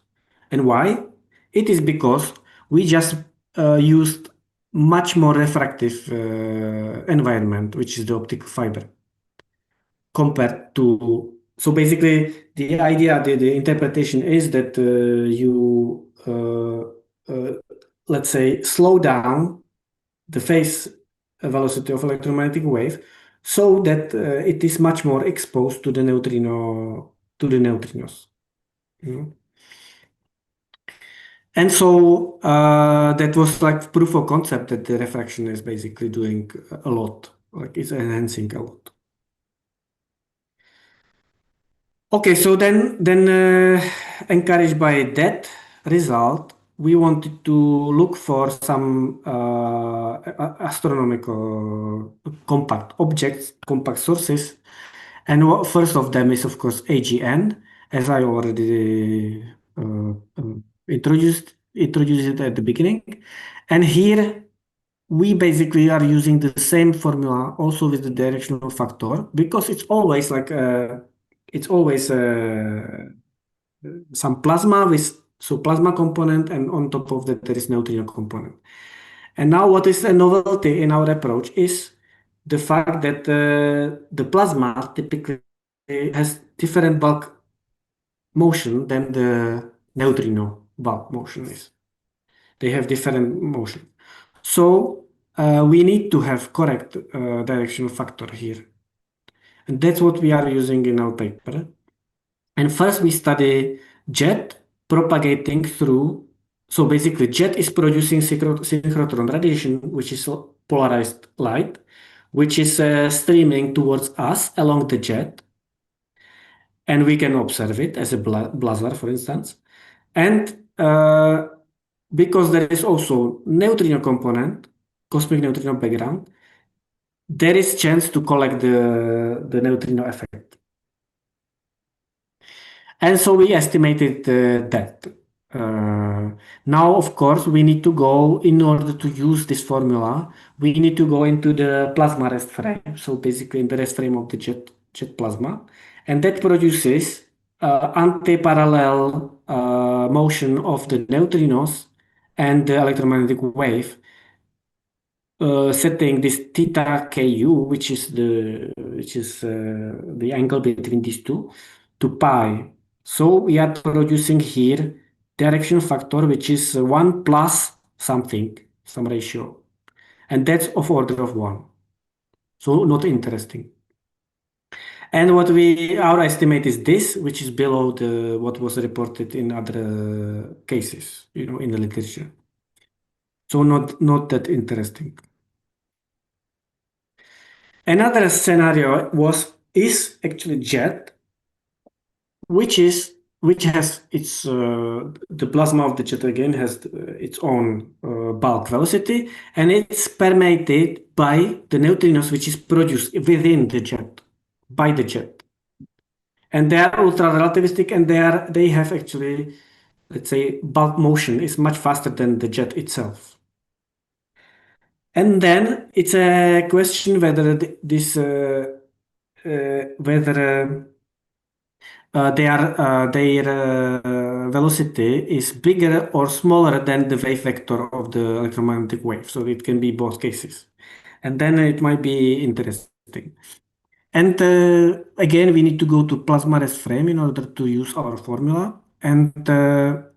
And why? It is because we just used much more refractive environment, which is the optical fiber, compared to. So basically, the idea, the interpretation is that you let's say slow down the phase velocity of electromagnetic wave so that it is much more exposed to the neutrinos. you know. And so that was like proof of concept that the refraction is basically doing a lot, like it's enhancing a lot. Okay, so then encouraged by that result, we wanted to look for some astronomical compact objects, compact sources, and first of them is of course AGN, as I already introduced it at the beginning, and here we basically are using the same formula also with the directional factor because it's always some plasma with so plasma component, and on top of that there is neutrino component. And now what is a novelty in our approach is the fact that the plasma typically has different bulk motion than the neutrino bulk motion is. They have different motion. So we need to have correct directional factor here. And that's what we are using in our paper. And first we study jet propagating through. So basically jet is producing synchrotron radiation, which is polarized light, which is streaming towards us along the jet. And we can observe it as a blazar, for instance. And because there is also neutrino component, cosmic neutrino background, there is chance to collect the neutrino effect. And so we estimated that. Now, of course, we need to go, in order to use this formula, we need to go into the plasma rest frame. So basically in the rest frame of the jet plasma. And that produces anti-parallel motion of the neutrinos and the electromagnetic wave, setting this theta ku, which is the angle between these two, to pi. So we are producing here direction factor, which is 1 plus something, some ratio. And that's of order of one. So not interesting. And our estimate is this, which is below what was reported in other cases, in the literature. So not that interesting. Another scenario is actually jet, which has the plasma of the jet again has its own bulk velocity, and it's permeated by the neutrinos which is produced within the jet by the jet, and they are ultra relativistic, and they have actually, let's say, bulk motion is much faster than the jet itself. And then it's a question whether this whether their velocity is bigger or smaller than the wave vector of the electromagnetic wave. So it can be both cases. And then it might be interesting. And again, we need to go to plasma rest frame in order to use our formula. And that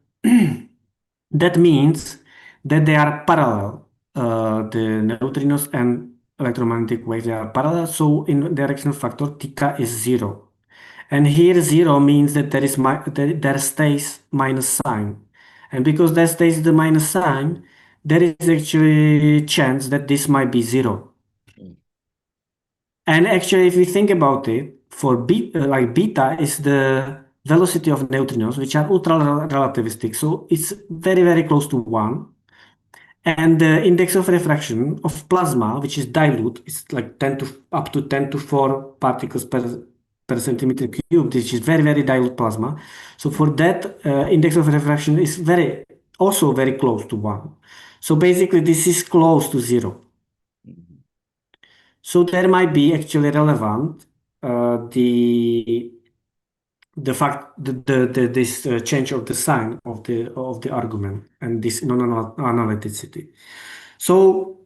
means that they are parallel. The neutrinos and electromagnetic waves, they are parallel. So in directional factor, theta is zero. And here zero means that there stays minus sign. And because there stays the minus sign, there is actually chance that this might be zero. Mm. And actually, if we think about it, like beta is the velocity of neutrinos, which are ultra relativistic. So it's very, very close to one. And the index of refraction of plasma, which is dilute, is like 10 to up to 10 to 4 particles per centimeter cubed, which is very, very dilute plasma. So for that, index of refraction is also very close to one. So basically, this is close to zero. Mhm. So there might be actually relevant the fact this change of the sign of the argument and this non-analyticity. So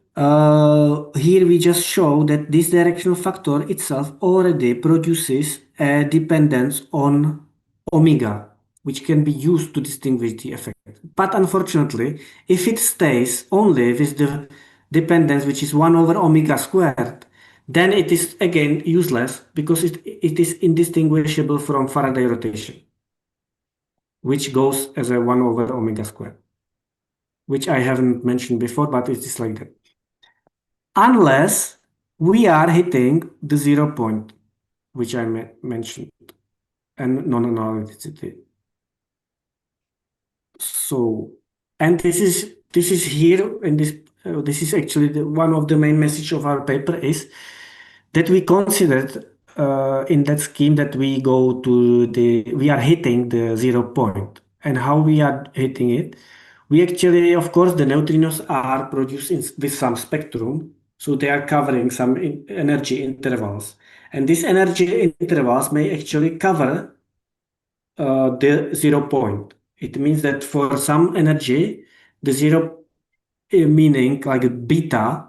here we just show that this directional factor itself already produces a dependence on omega, which can be used to distinguish the effect. But unfortunately, if it stays only with the dependence, which is 1 over omega squared, then it is again useless because it is indistinguishable from Faraday rotation, which goes as a 1 over omega squared, which I haven't mentioned before, but it is like that. Unless we are hitting the 0 point, which I mentioned, and non-analyticity. So, and this is here in this is actually one of the main message of our paper is that we considered in that scheme that we are hitting the 0 point. And how we are hitting it, we actually, of course, the neutrinos are produced with some spectrum, so they are covering some energy intervals, and these energy intervals may actually cover the 0 point. It means that for some energy, the zero meaning like beta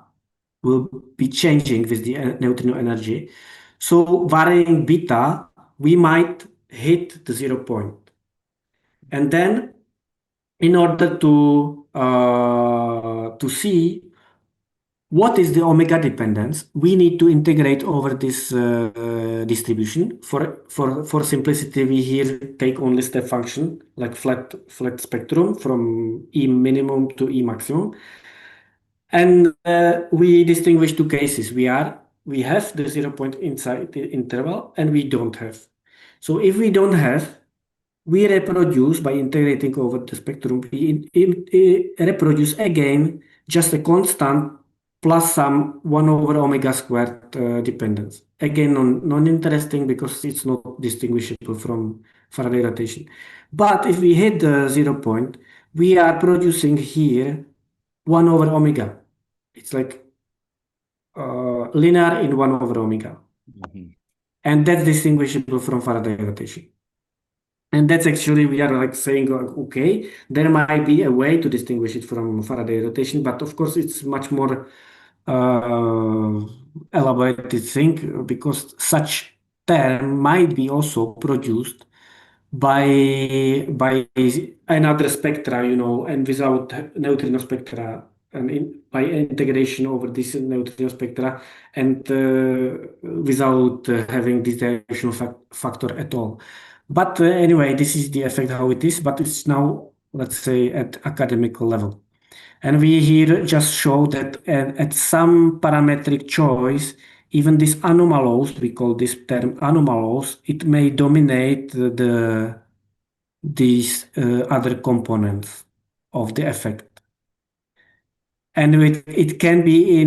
will be changing with the neutrino energy. So varying beta, we might hit the 0 point. And then in order to see what is the omega dependence, we need to integrate over this distribution. For simplicity, we here take only step function, like flat spectrum from E minimum to E maximum. And we distinguish two cases. We have the 0 point inside the interval, and we don't have. So if we don't have, we reproduce by integrating over the spectrum. We reproduce again just a constant plus some 1 over omega squared dependence. Again, non-interesting because it's not distinguishable from Faraday rotation. But if we hit the 0 point, we are producing here 1 over omega. It's like linear in 1 over omega. Mhm. And that's distinguishable from Faraday rotation. And that's actually, we are like saying, okay, there might be a way to distinguish it from Faraday rotation, but of course it's much more uh, elaborated thing because such term might be also produced by another spectra, and without neutrino spectra, and by integration over this neutrino spectra, and without having this directional factor at all. But anyway, this is the effect how it is, but it's now, let's say, at academic level. And we here just show that at some parametric choice, even these anomalous, we call this term anomalous, it may dominate these other components of the effect. And it can be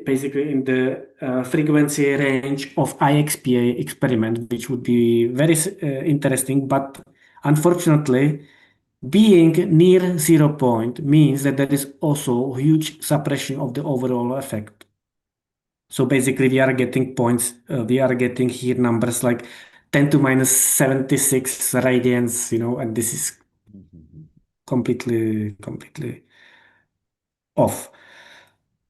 basically in the frequency range of IXPA experiment, which would be very interesting, but unfortunately, being near 0 point means that there is also huge suppression of the overall effect. So basically, we are getting points, we are getting here numbers like 10 to minus 76 radians, and this is Mhm. completely off.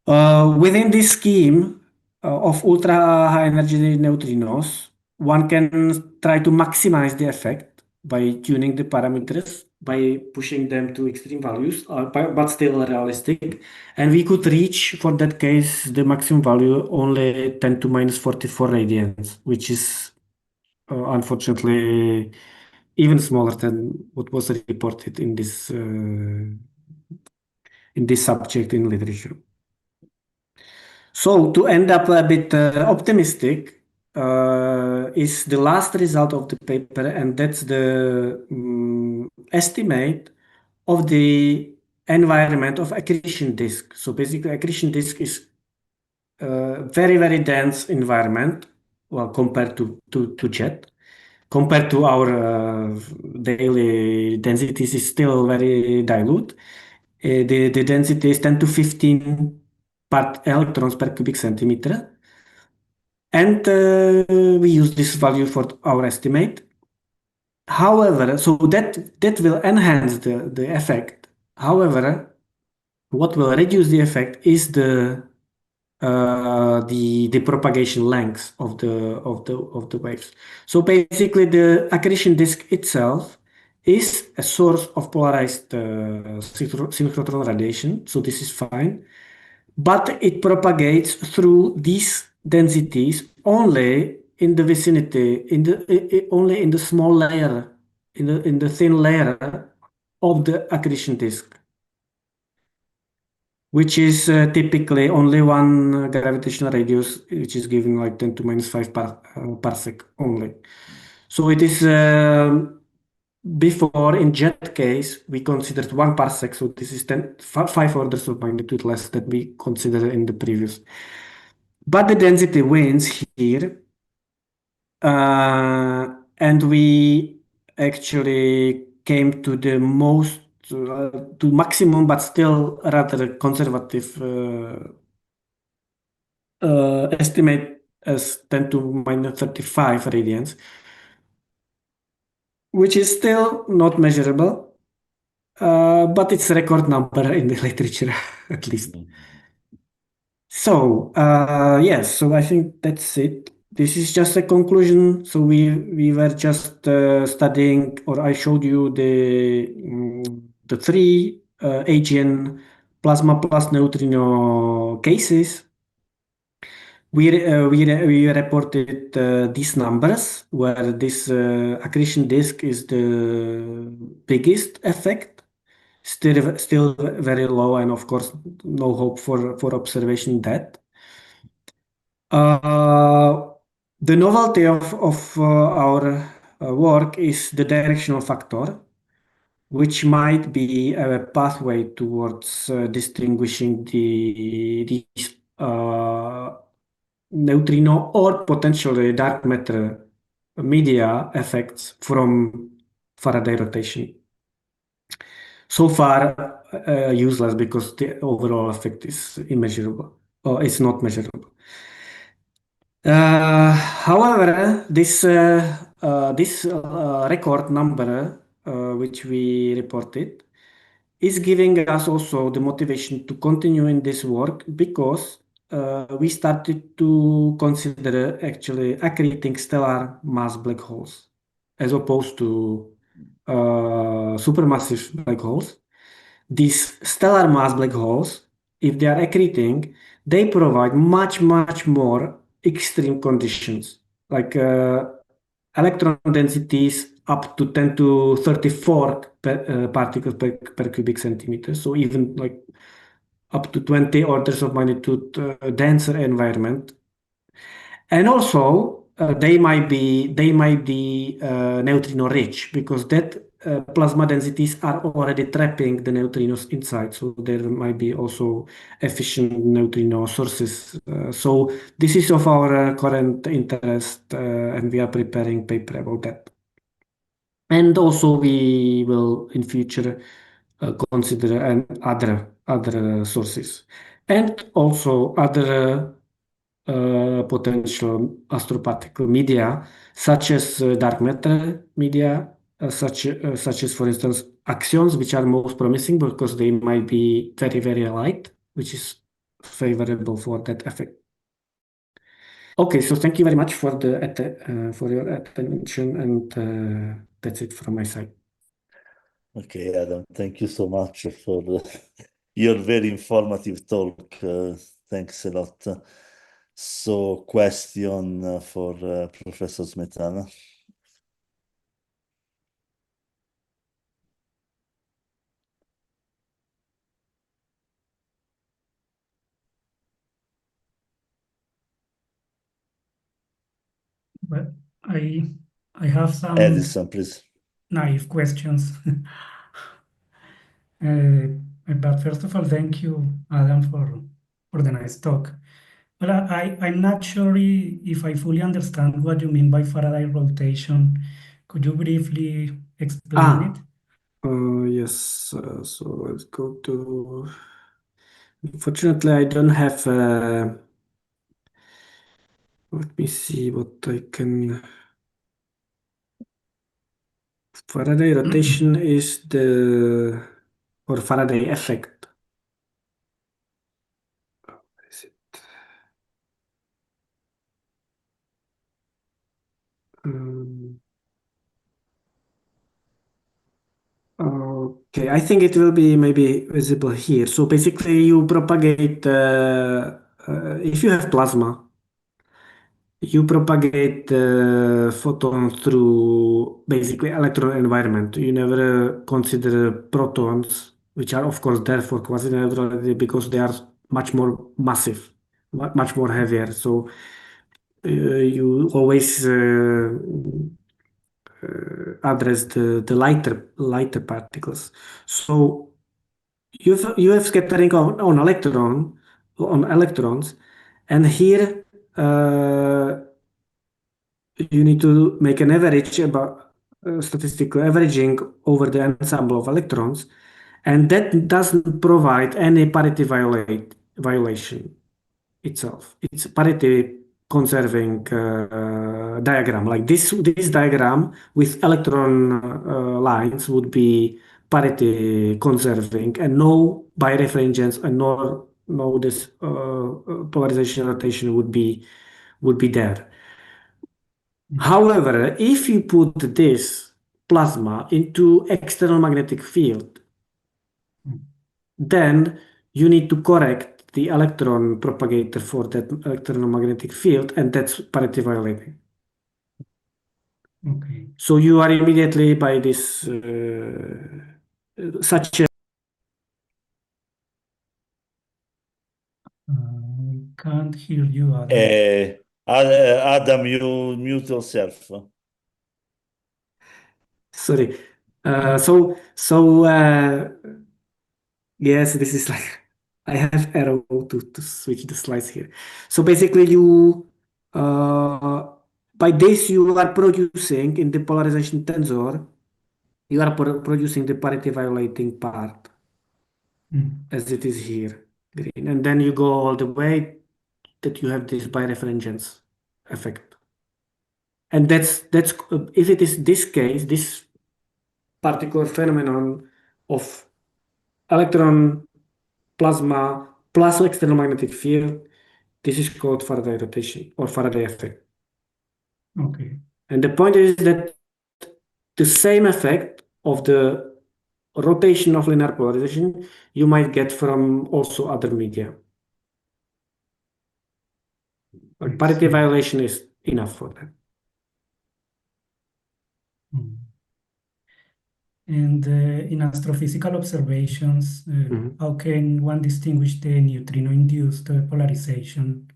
Within this scheme of ultra high energy neutrinos, one can try to maximize the effect by tuning the parameters, by pushing them to extreme values, but still realistic. And we could reach, for that case, the maximum value only 10 to minus 44 radians, which is unfortunately even smaller than what was reported in this subject in literature. So to end up a bit optimistic, is the last result of the paper, and that's the estimate of the environment of accretion disk. So basically, accretion disk is a very dense environment, well, compared to jet. Compared to our daily densities, is still very dilute. The density is 10 to 15 part electrons per cubic centimeter. And we use this value for our estimate. However, so that will enhance the effect. However, what will reduce the effect is the propagation length of the waves. So basically, the accretion disk itself is a source of polarized synchrotron radiation. So this is fine, but it propagates through these densities only in the vicinity, only in the small layer, in the thin layer of the accretion disk, which is typically only one gravitational radius, which is giving like 10 to minus 5 parsec only. So it is before, in jet case, we considered 1 parsec, so this is 5 orders of magnitude less than we considered in the previous. But the density wins here, and we actually came to the to maximum, but still rather conservative estimate as 10 to minus 35 radians, which is still not measurable, but it's a record number in the literature, at least. Mhm. So, yes, so I think that's it. This is just a conclusion. So we were just studying, or I showed you the three AGN plasma plus neutrino cases. We reported these numbers where this accretion disk is the biggest effect, still very low, and of course no hope for observation that. Uh, the novelty of our work is the directional factor, which might be a pathway towards distinguishing these neutrino or potentially dark matter media effects from Faraday rotation. So far, useless because the overall effect is immeasurable, or it's not measurable. However, this record number, which we reported, is giving us also the motivation to continue in this work because we started to consider actually accreting stellar mass black holes. as opposed to supermassive black holes. These stellar mass black holes, if they are accreting, they provide much, much more extreme conditions, like electron densities up to 10 to 34 particles per cubic centimeter. So even like up to 20 orders of magnitude denser environment. And also, they might be neutrino rich because that plasma densities are already trapping the neutrinos inside. So there might be also efficient neutrino sources. So this is of our current interest, and we are preparing paper about that. And also we will in future consider and other sources and also other potential astroparticle media, such as dark matter media, such as, for instance, axions, which are most promising because they might be very, very light, which is favorable for that effect. Okay, so thank you very much for your attention, and that's it from my side. Okay, Adam, thank you so much for your very informative talk. Thanks a lot. So, question for Professor Smetana. But I have some Edison, please. naive questions. But first of all, thank you, Adam, for the nice talk. But I'm not sure if I fully understand what you mean by Faraday rotation. Could you briefly explain it? Yes, so let's go to. Unfortunately, I don't have. Let me see what I can. Faraday rotation is the or Faraday effect. Where is it? Um, okay, I think it will be maybe visible here. So basically, you propagate if you have plasma. You propagate the photon through basically electron environment. You never consider protons, which are of course there for quasi-neutrality because they are much more massive, much more heavier. So you always address the lighter particles. So you have scattering on electrons, and here. You need to make an average about statistical averaging over the ensemble of electrons, and that doesn't provide any parity violation itself. It's a parity conserving diagram. Like this diagram with electron lines would be parity conserving, and no birefringence and no this polarization rotation would be there. However, if you put this plasma into external magnetic field, then you need to correct the electron propagator for that external magnetic field, and that's parity violating. Okay. So you are immediately by this such a. I can't hear you, Adam. Adam, you mute yourself. Sorry. So yes, this is like I have arrow to switch the slides here. So basically, uh, by this you are producing in the polarization tensor, you are producing the parity violating part as it is here, green, and then you go all the way that you have this birefringence effect, and that's if it is this case, this particular phenomenon of electron plasma plus external magnetic field. This is called Faraday rotation or Faraday effect. Okay. And the point is that the same effect of the rotation of linear polarization you might get from also other media. Parity violation is enough for that. And in astrophysical observations, how can one distinguish the neutrino-induced polarization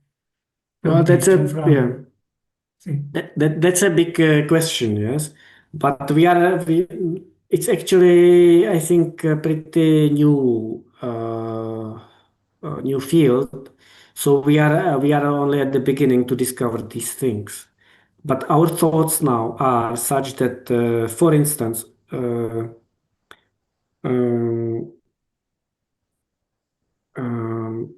Well, that's a rotation from? that's a big question, yes. But it's actually, I think, a pretty new field. So we are only at the beginning to discover these things. But our thoughts now are such that, for instance, um,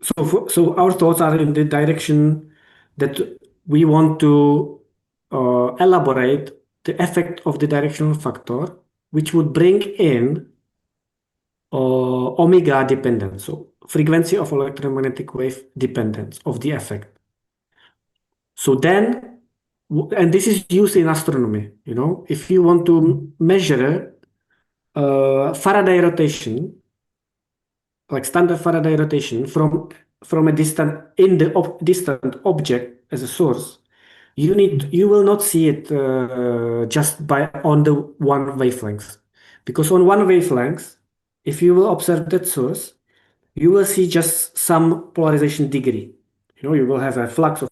so our thoughts are in the direction that we want to elaborate the effect of the directional factor, which would bring in omega dependence, so frequency of electromagnetic wave dependence of the effect. So then, and this is used in astronomy, if you want to measure Faraday rotation, like standard Faraday rotation from a distant object as a source, you will not see it just by on the one wavelength, because on one wavelength, if you will observe that source, you will see just some polarization degree. You will have a flux of